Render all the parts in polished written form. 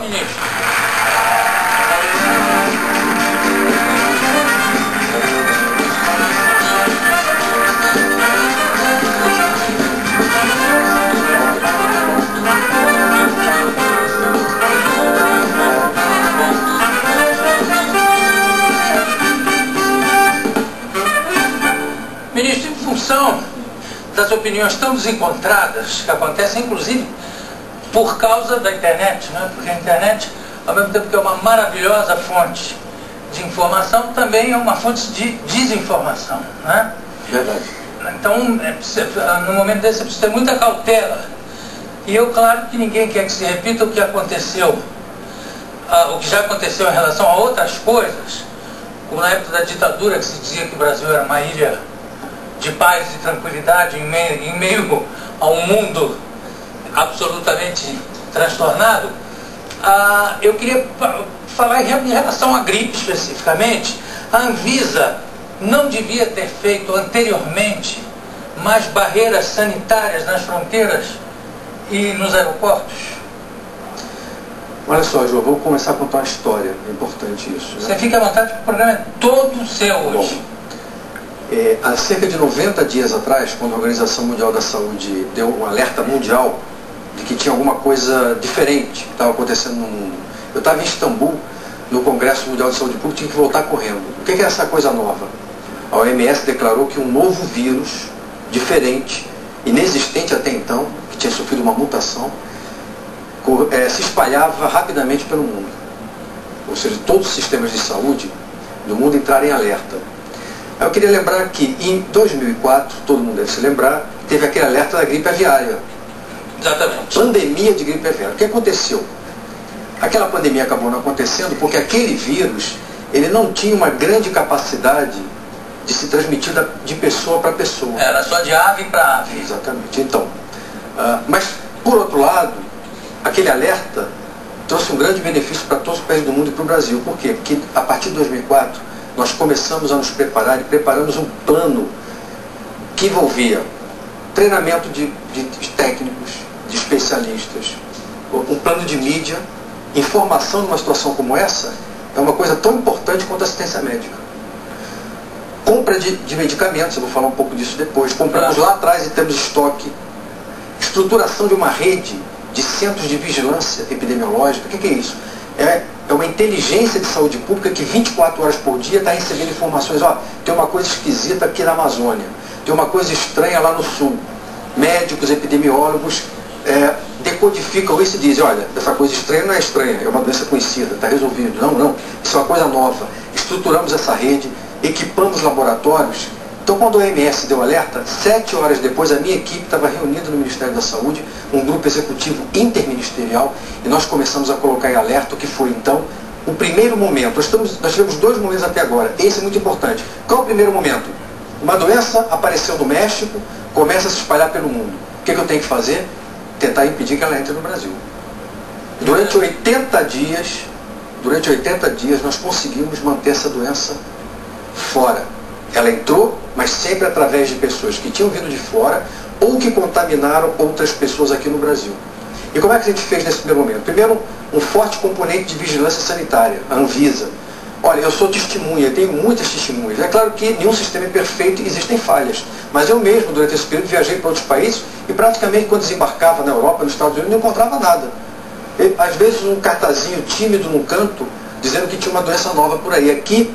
ministro. Ministro, em função das opiniões tão desencontradas que acontecem, inclusive por causa da internet, né? Porque a internet, ao mesmo tempo que é uma maravilhosa fonte de informação, também é uma fonte de desinformação, né? Verdade. Então, no momento desse, você precisa ter muita cautela. E eu, claro que ninguém quer que se repita o que aconteceu, o que já aconteceu em relação a outras coisas, como na época da ditadura, que se dizia que o Brasil era uma ilha de paz e tranquilidade em meio a um mundo absolutamente transtornado. Eu queria falar em relação à gripe especificamente. A Anvisa não devia ter feito anteriormente mais barreiras sanitárias nas fronteiras e nos aeroportos? Olha só, João, vou começar a contar uma história. É importante isso, né? Você fica à vontade, porque o programa é todo seu hoje. Bom, há cerca de 90 dias atrás, quando a Organização Mundial da Saúde deu um alerta mundial de que tinha alguma coisa diferente que estava acontecendo no mundo. Eu estava em Istambul, no Congresso Mundial de Saúde Pública, tinha que voltar correndo. O que é essa coisa nova? A OMS declarou que um novo vírus, diferente, inexistente até então, que tinha sofrido uma mutação, se espalhava rapidamente pelo mundo. Ou seja, todos os sistemas de saúde do mundo entraram em alerta. Eu queria lembrar que em 2004, todo mundo deve se lembrar, teve aquele alerta da gripe aviária. Exatamente. Pandemia de gripe aviária. O que aconteceu? Aquela pandemia acabou não acontecendo porque aquele vírus, ele não tinha uma grande capacidade de se transmitir de pessoa para pessoa. Era só de ave para ave. Exatamente. Então, mas, por outro lado, aquele alerta trouxe um grande benefício para todos os países do mundo e para o Brasil. Por quê? Porque a partir de 2004, nós começamos a nos preparar e preparamos um plano que envolvia treinamento de técnicos, de especialistas, um plano de mídia. Informação numa situação como essa é uma coisa tão importante quanto a assistência médica. Compra de medicamentos, eu vou falar um pouco disso depois. Compramos lá atrás e temos estoque. Estruturação de uma rede de centros de vigilância epidemiológica. O que é isso? É uma inteligência de saúde pública que 24 horas por dia está recebendo informações. Tem uma coisa esquisita aqui na Amazônia, tem uma coisa estranha lá no sul. Médicos, epidemiólogos decodificam isso e dizem, olha, essa coisa estranha não é estranha, é uma doença conhecida, está resolvido. Não, isso é uma coisa nova. Estruturamos essa rede, equipamos laboratórios. Então, quando o OMS deu alerta, 7 horas depois, a minha equipe estava reunida no Ministério da Saúde, um grupo executivo interministerial, e nós começamos a colocar em alerta o que foi, então, o primeiro momento. Nós tivemos 2 momentos até agora. Esse é muito importante. Qual é o primeiro momento? Uma doença apareceu no México, começa a se espalhar pelo mundo. O que eu tenho que fazer? Tentar impedir que ela entre no Brasil. Durante 80 dias, nós conseguimos manter essa doença fora. Ela entrou, mas sempre através de pessoas que tinham vindo de fora ou que contaminaram outras pessoas aqui no Brasil. E como é que a gente fez nesse primeiro momento? Primeiro, um forte componente de vigilância sanitária, a Anvisa. Olha, eu sou testemunha, tenho muitas testemunhas. É claro que nenhum sistema é perfeito e existem falhas. Mas eu mesmo, durante esse período, viajei para outros países e praticamente quando desembarcava na Europa, nos Estados Unidos, não encontrava nada. Às vezes um cartazinho tímido num canto, dizendo que tinha uma doença nova por aí. Aqui,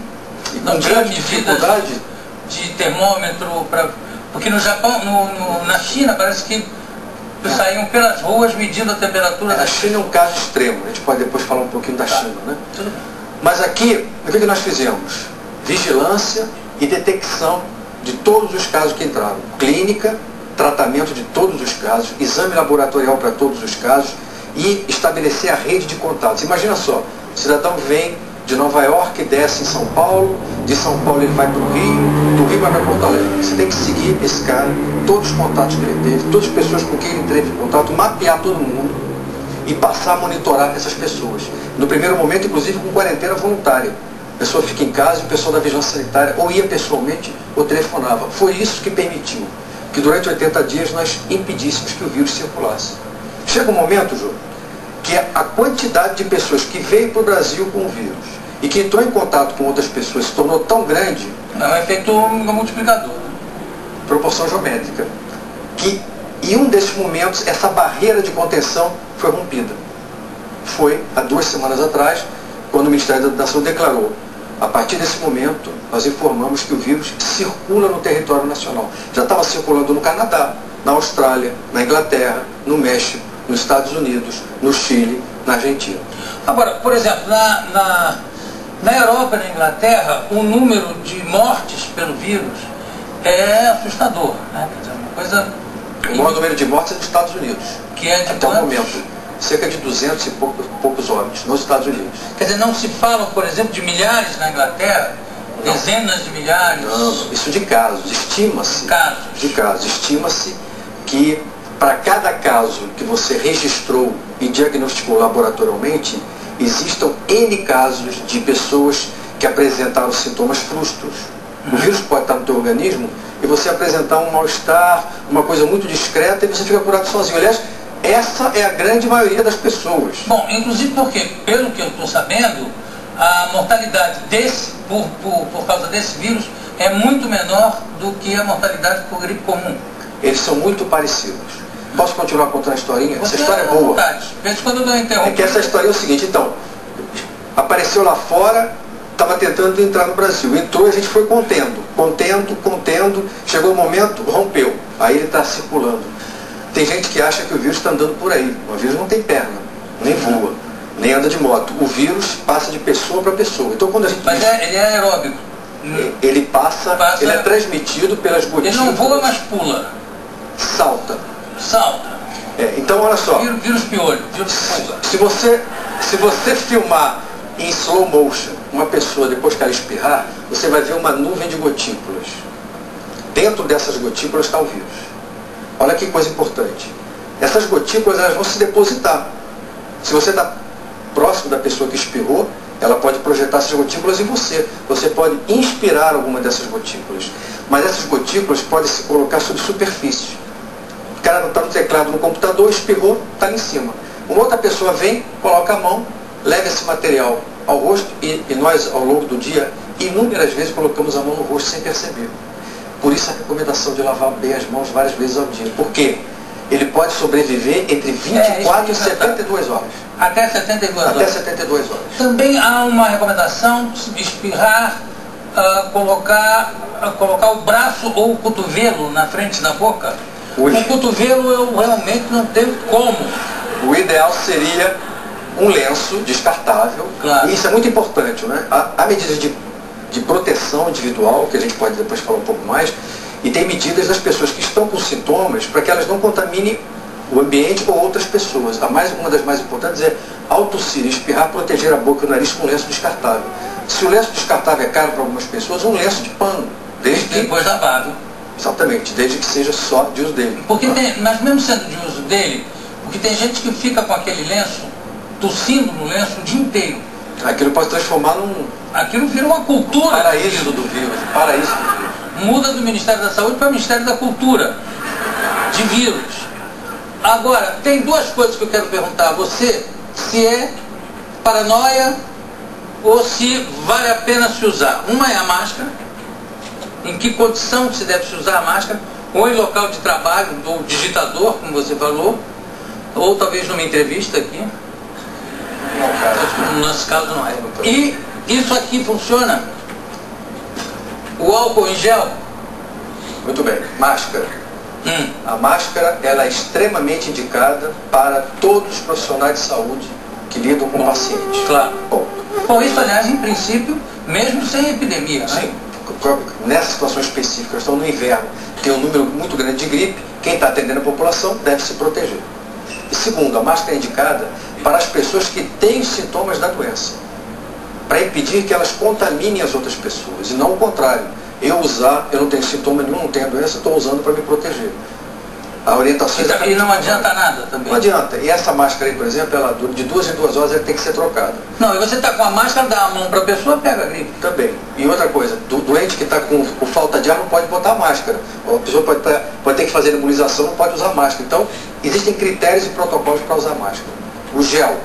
não tinha dificuldade de termômetro, porque no Japão, na China, parece que saíam pelas ruas medindo a temperatura. A China é um caso extremo, a gente pode depois falar um pouquinho da China, né? Tudo bem. Mas aqui, o que nós fizemos? Vigilância e detecção de todos os casos que entraram. Clínica, tratamento de todos os casos, exame laboratorial para todos os casos e estabelecer a rede de contatos. Imagina só, o cidadão vem de Nova York, desce em São Paulo, de São Paulo ele vai para o Rio, do Rio vai para Porto Alegre. Você tem que seguir esse cara, todos os contatos que ele teve, todas as pessoas com quem ele teve contato, mapear todo mundo e passar a monitorar essas pessoas. No primeiro momento, inclusive, com quarentena voluntária. A pessoa fica em casa e o pessoal da vigilância sanitária ou ia pessoalmente ou telefonava. Foi isso que permitiu que durante 80 dias nós impedíssemos que o vírus circulasse. Chega um momento, Jô, que a quantidade de pessoas que veio para o Brasil com o vírus e que entrou em contato com outras pessoas se tornou tão grande... É um efeito multiplicador. Proporção geométrica. Que em um desses momentos, essa barreira de contenção foi rompida. Foi há 2 semanas atrás, quando o Ministério da Saúde declarou: a partir desse momento, nós informamos que o vírus circula no território nacional. Já estava circulando no Canadá, na Austrália, na Inglaterra, no México, nos Estados Unidos, no Chile, na Argentina. Agora, por exemplo, na Europa e na Inglaterra, o número de mortes pelo vírus é assustador, né? Quer dizer, uma coisa... O maior número de mortes é nos Estados Unidos. Que é de até o quantos? momento, cerca de 200 e poucos óbitos nos Estados Unidos. Quer dizer, não se fala, por exemplo, de milhares na Inglaterra? Não. Dezenas de milhares? Não, isso de casos. Estima-se. Casos. De casos. Estima-se que para cada caso que você registrou e diagnosticou laboratorialmente, existam N casos de pessoas que apresentaram sintomas frustros. O vírus pode estar no teu organismo e você apresentar um mal-estar, uma coisa muito discreta, e você fica curado sozinho. Aliás, essa é a grande maioria das pessoas. Bom, inclusive porque, pelo que eu estou sabendo, a mortalidade por causa desse vírus é muito menor do que a mortalidade por gripe comum. Eles são muito parecidos. Posso continuar contando a historinha? Essa história é boa. Quando eu não interrompo. É que essa história é o seguinte, então, apareceu lá fora, estava tentando entrar no Brasil. Entrou e a gente foi contendo, chegou o momento, rompeu. Aí ele está circulando. Tem gente que acha que o vírus está andando por aí. O vírus não tem perna, nem voa, nem anda de moto. O vírus passa de pessoa para pessoa. Então, quando a gente... Mas ele é aeróbico. Ele passa, ele é transmitido pelas gotículas. Ele não voa, mas pula. Salta. Então, olha só. Vírus piolho, vírus fuga. Se você filmar em slow motion uma pessoa depois que ela espirrar, você vai ver uma nuvem de gotículas. Dentro dessas gotículas está o vírus. Olha que coisa importante. Essas gotículas, elas vão se depositar. Se você está próximo da pessoa que espirrou, ela pode projetar essas gotículas em você. Você pode inspirar alguma dessas gotículas. Mas essas gotículas podem se colocar sobre superfície. O cara está no teclado no computador, espirrou, está ali em cima. Uma outra pessoa vem, coloca a mão, leva esse material ao rosto e nós, ao longo do dia, inúmeras vezes colocamos a mão no rosto sem perceber. Por isso a recomendação de lavar bem as mãos várias vezes ao dia. Por quê? Ele pode sobreviver entre 24 e 72 horas. Até 72 horas. Até 72 horas. Também há uma recomendação de espirrar, colocar o braço ou o cotovelo na frente da boca. O cotovelo eu realmente não tenho como. O ideal seria um lenço descartável. Claro. E isso é muito importante, né? Há medidas de proteção individual, que a gente pode depois falar um pouco mais, e tem medidas das pessoas que estão com sintomas para que elas não contaminem o ambiente ou outras pessoas. Uma das mais importantes é, ao tossir e espirrar, proteger a boca e o nariz com um lenço descartável. Se o lenço descartável é caro para algumas pessoas, um lenço de pano. Depois lavável. Exatamente, desde que seja só de uso dele. Mas mesmo sendo de uso dele, porque tem gente que fica com aquele lenço, tossindo no lenço o dia inteiro. Aquilo pode transformar Aquilo vira uma cultura. Paraíso do vírus. Paraíso do vírus. Muda do Ministério da Saúde para o Ministério da Cultura. De vírus. Agora, tem 2 coisas que eu quero perguntar a você. Se é paranoia ou se vale a pena se usar. Uma é a máscara. Em que condição se deve se usar a máscara, ou em local de trabalho, do digitador, como você falou, ou talvez numa entrevista aqui. No nosso caso não é. E isso aqui funciona? O álcool em gel? Muito bem. Máscara. A máscara, ela é extremamente indicada para todos os profissionais de saúde que lidam com pacientes. Claro. Bom, isso aliás, em princípio, mesmo sem epidemia, né? Sim. Nessa situação específica, nós estamos no inverno, tem um número muito grande de gripe, quem está atendendo a população deve se proteger. E segundo, a máscara é indicada para as pessoas que têm sintomas da doença, para impedir que elas contaminem as outras pessoas, e não o contrário. Eu não tenho sintoma nenhum, não tenho a doença, estou usando para me proteger. A orientação E não adianta nada também? Não adianta. E essa máscara aí, por exemplo, ela, de 2 em 2 horas ela tem que ser trocada. Não, e você está com a máscara, dá a mão para a pessoa, pega a gripe. Também. E outra coisa, doente que está com falta de ar não pode botar máscara. A pessoa pode ter que fazer imunização, não pode usar máscara. Então, existem critérios e protocolos para usar máscara. O gel.